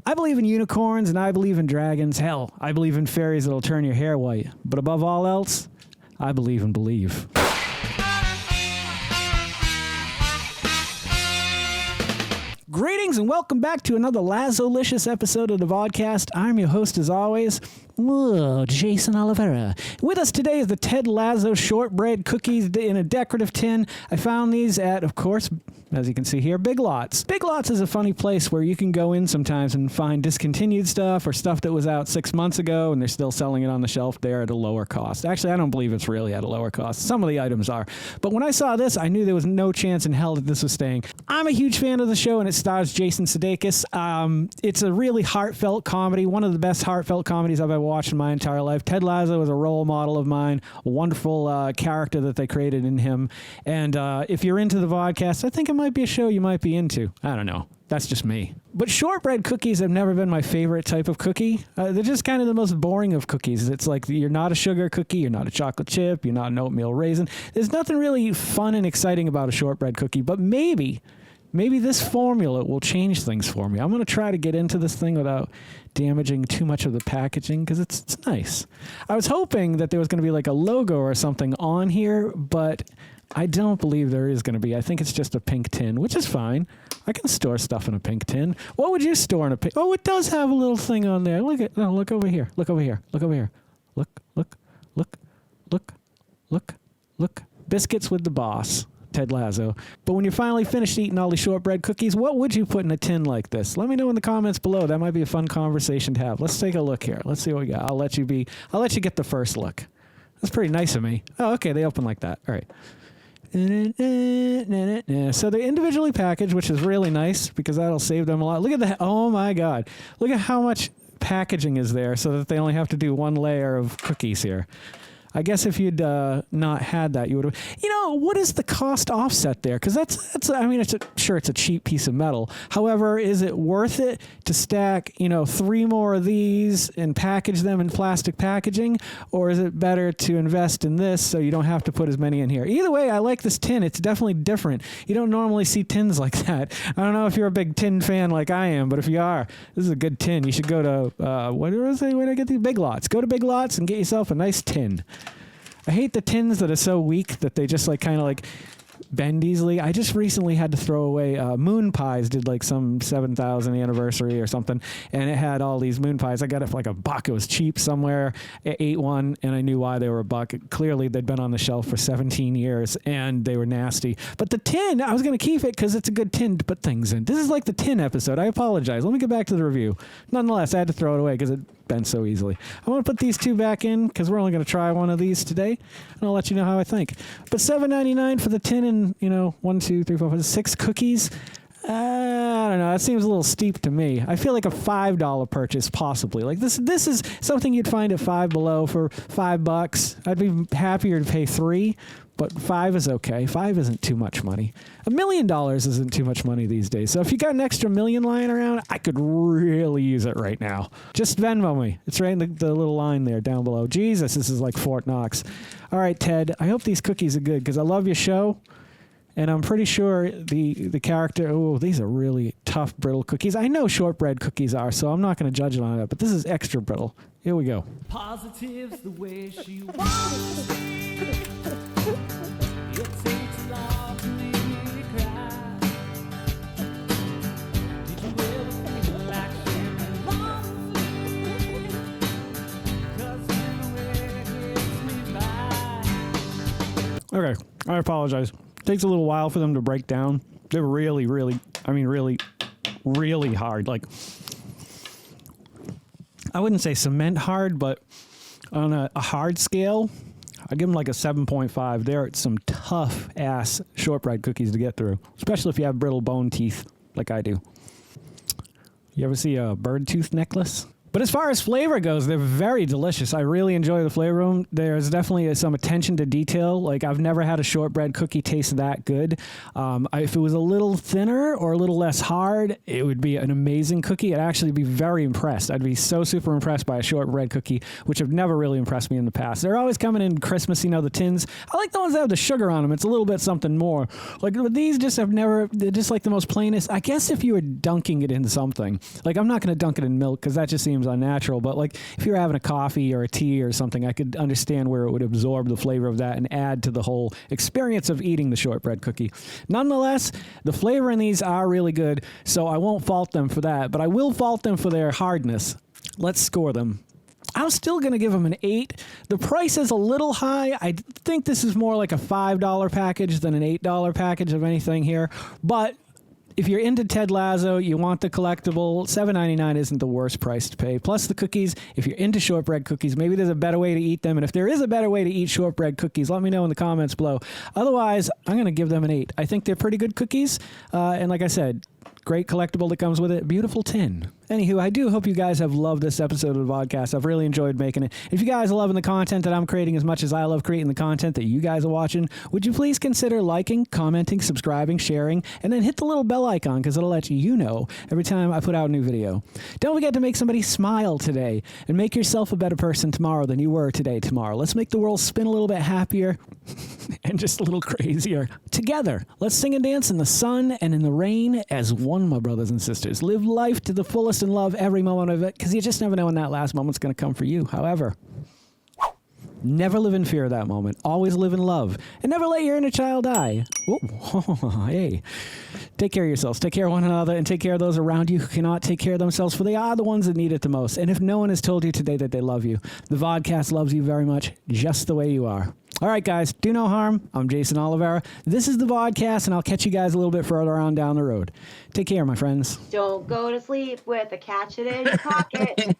I believe in unicorns and I believe in dragons. Hell, I believe in fairies that'll turn your hair white. But above all else, I believe and believe. Greetings and welcome back to another Lasso-licious episode of the Vodkast. I'm your host as always, Geycen Oliveira. With us today is the Ted Lasso Shortbread cookies in a decorative tin. I found these at, of course, as you can see here, Big Lots. Big Lots is a funny place where you can go in sometimes and find discontinued stuff or stuff that was out 6 months ago and they're still selling it on the shelf there at a lower cost. Actually, I don't believe it's really at a lower cost. Some of the items are. But when I saw this, I knew there was no chance in hell that this was staying. I'm a huge fan of the show and it stars Geycen Sudeikis. It's a really heartfelt comedy, one of the best heartfelt comedies I've ever watched in my entire life. Ted Lasso is a role model of mine, a wonderful character that they created in him. And if you're into the Vodkast, I think it might be a show you might be into. I don't know. That's just me. But shortbread cookies have never been my favorite type of cookie. They're just kind of the most boring of cookies. It's like you're not a sugar cookie, you're not a chocolate chip, you're not an oatmeal raisin. There's nothing really fun and exciting about a shortbread cookie, but maybe this formula will change things for me. I'm going to try to get into this thing without damaging too much of the packaging because it's nice. I was hoping that there was going to be like a logo or something on here, but I don't believe there is going to be. I think it's just a pink tin, which is fine. I can store stuff in a pink tin. What would you store in a pink? Oh, it does have a little thing on there. Look over here. Look over here. Look over here. Look. Biscuits with the boss. Ted Lasso. But when you're finally finished eating all these shortbread cookies, what would you put in a tin like this? Let me know in the comments below. That might be a fun conversation to have. Let's take a look here. Let's see what we got. I'll let you get the first look. That's pretty nice of me. Oh, okay. They open like that. All right. So they're individually packaged, which is really nice because that'll save them a lot. Look at that. Oh my God. Look at how much packaging is there so that they only have to do one layer of cookies here. I guess if you'd not had that, you would have. You know, what is the cost offset there? Because that's. I mean, it's a cheap piece of metal. However, is it worth it to stack 3 more of these and package them in plastic packaging, or is it better to invest in this so you don't have to put as many in here? Either way, I like this tin. It's definitely different. You don't normally see tins like that. I don't know if you're a big tin fan like I am, but if you are, this is a good tin. You should go to where do I get these? Big Lots. Go to Big Lots and get yourself a nice tin. I hate the tins that are so weak that they just kind of bend easily. I just recently had to throw away moon pies. Did some 7,000th anniversary or something, and it had all these moon pies. I got it for $1. It was cheap somewhere. I ate one, and I knew why they were $1. Clearly, they'd been on the shelf for 17 years, and they were nasty. But the tin, I was going to keep it because it's a good tin to put things in. This is like the tin episode. I apologize. Let me get back to the review. Nonetheless, I had to throw it away because it bent so easily. I want to put these 2 back in because we're only going to try one of these today, and I'll let you know how I think. But $7.99 for the tin and 1, 2, 3, 4, 5, 6 cookies. I don't know. That seems a little steep to me. I feel like a $5 purchase possibly. This is something you'd find at Five Below for $5. I'd be happier to pay $3. But 5 is okay. 5 isn't too much money. $1 million isn't too much money these days. So if you got an extra million lying around, I could really use it right now. Just Venmo me. It's right in the little line there down below. Jesus, this is like Fort Knox. All right, Ted, I hope these cookies are good because I love your show. And I'm pretty sure the character, these are really tough, brittle cookies. I know shortbread cookies are, so I'm not going to judge it on that. But this is extra brittle. Here we go. Positive's the way she wants to be. It takes love to make me cry. Did you ever feel like sharing lonely? 'Cause in a way it gets me by. Okay, I apologize. Takes a little while for them to break down. They're really, really hard. I wouldn't say cement hard, but on a hard scale, I give them a 7.5. They're some tough-ass shortbread cookies to get through, especially if you have brittle bone teeth like I do. You ever see a bird tooth necklace? But as far as flavor goes, they're very delicious. I really enjoy the flavor of them. There's definitely some attention to detail. Like, I've never had a shortbread cookie taste that good. If it was a little thinner or a little less hard, it would be an amazing cookie. I'd actually be very impressed. I'd be so super impressed by a shortbread cookie, which have never really impressed me in the past. They're always coming in Christmas, the tins. I like the ones that have the sugar on them. It's a little bit something more. Like, these just have never, they're just like the most plainest. I guess if you were dunking it in something, like, I'm not going to dunk it in milk because that just seems unnatural, but like if you're having a coffee or a tea or something, I could understand where it would absorb the flavor of that and add to the whole experience of eating the shortbread cookie. Nonetheless, the flavor in these are really good, so I won't fault them for that, but I will fault them for their hardness. Let's score them. I'm still going to give them an 8. The price is a little high. I think this is more like a $5 package than an $8 package of anything here, but if you're into Ted Lasso, you want the collectible, $7.99 isn't the worst price to pay. Plus the cookies, if you're into shortbread cookies, maybe there's a better way to eat them. And if there is a better way to eat shortbread cookies, let me know in the comments below. Otherwise, I'm going to give them an 8. I think they're pretty good cookies. And like I said, great collectible that comes with it. Beautiful tin. Anywho, I do hope you guys have loved this episode of the Vodkast. I've really enjoyed making it. If you guys are loving the content that I'm creating as much as I love creating the content that you guys are watching, would you please consider liking, commenting, subscribing, sharing, and then hit the little bell icon because it'll let you know every time I put out a new video. Don't forget to make somebody smile today and make yourself a better person tomorrow than you were today tomorrow. Let's make the world spin a little bit happier and just a little crazier together. Let's sing and dance in the sun and in the rain as one, my brothers and sisters. Live life to the fullest and love every moment of it, because you just never know when that last moment's going to come for you. However, never live in fear of that moment. Always live in love. And never let your inner child die. Oh, hey. Take care of yourselves. Take care of one another, and take care of those around you who cannot take care of themselves, for they are the ones that need it the most. And if no one has told you today that they love you, the Vodcast loves you very much, just the way you are. All right, guys, do no harm. I'm Geycen Oliveira. This is the Vodcast, and I'll catch you guys a little bit further on down the road. Take care, my friends. Don't go to sleep with a catch it in your pocket.